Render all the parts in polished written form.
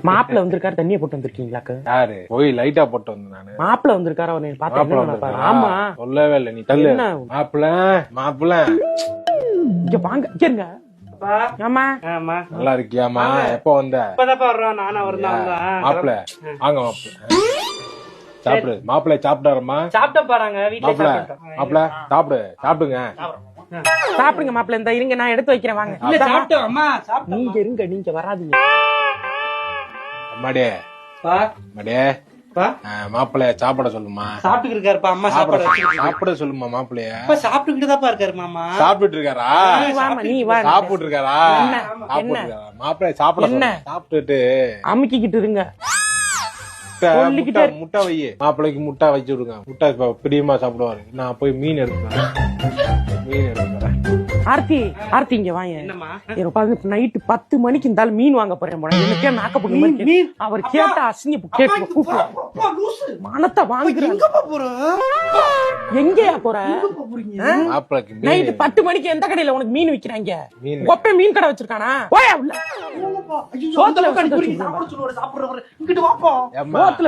மாப்பிள்ள வந்திருக்காரு, தண்ணிய போட்டு வந்திருக்கீங்களாக்கு? யாரு போய் லைட்டா போட்டு வந்தேன் நானு. மாப்பிள்ள வந்திருக்காரு, அவனை பாத்து. ஆமா சொல்லவே இல்ல, நீ தள்ளு. மாப்பிள்ள இங்க வாங்க, இருங்க. ஆமா நல்லா இருக்கியாமா? எப்ப வந்த? மாப்பிள்ள வாங்க மாப்பிள்ள சாப்பிடு. மாப்பிள்ள சாப்பிட்டாரம்மா? சாப்பிட்ட பாருங்க. மாப்பிள்ள சாப்பிடு, சாப்பிடுங்க. சாப்பிடுங்க மாப்பிள்ள. இந்த இருங்க, நான் எடுத்து வைக்கிறேன். வாங்க. நீங்க இருங்க, நீங்க வராதீங்க. மடே மடே மாப்பிள்ளைய சாப்பிட சொல்லுமா. சாப்பிட்டு இருக்காருப்பா. அம்மா சாப்பிட சொல்லுமா. மாப்பிள்ளைய சாப்பிட்டுக்கிட்டு தான் இருக்காரு மாமா. சாப்பிட்டு இருக்காரா? சாப்பிட்டு இருக்காரா? மாப்பிள்ளைய சாப்பிட என்ன சாப்பிட்டுட்டு அமுக்கிக்கிட்டு இருங்க. முட்டை வை. மாப்பிள்ளைக்கு முட்டை வச்சு விடுங்க. முட்டை பிரியமா சாப்பிடுவாரு. நான் போய் மீன் எடுத்துக்கிறேன். மீன் எடுத்துக்கிறேன். ஆர்த்தி இங்க வாங்க. நைட்டு 10 மணிக்கு இருந்தாலும் மீன் வாங்க போறேன். எனக்கே நாக்கப்பட்டு அவர் கேட்டா அசிங்க மனத்தை வாங்குறேன். எங்கயா போற? நைட்டு 10 மணிக்கு எந்த கடையில உனக்கு மீன் விக்கிறாங்க? ஒப்ப மீன் கடை வச்சிருக்கானா?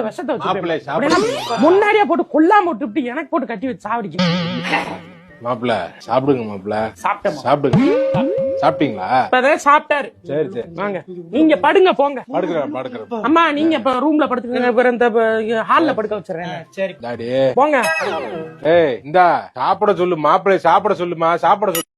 விஷத்தை வச்சு முன்னாடியே போட்டு கொல்லாம விட்டு எனக்கு போட்டு கட்டி வச்சு சாவடிக்க. மாப்பிள்ள சாப்பிடுங்க. மாப்பிள்ள சாப்பிடுங்க. சாப்பிட்டீங்களா? சாப்பிட்டாரு. சரி சரி வாங்க, நீங்க படுங்க. போங்க. படுக்கிறேன். அம்மா நீங்க இப்ப ரூம்ல படுத்துக்கங்க. இந்த ஹால்ல படுக்க வச்சிடுறேன். சரி டாடி போங்க. ஏய் இந்தா சாப்பிட சொல்லு. மாப்பிள்ளை சாப்பிட சொல்லுமா. சாப்பிட சொல்லு.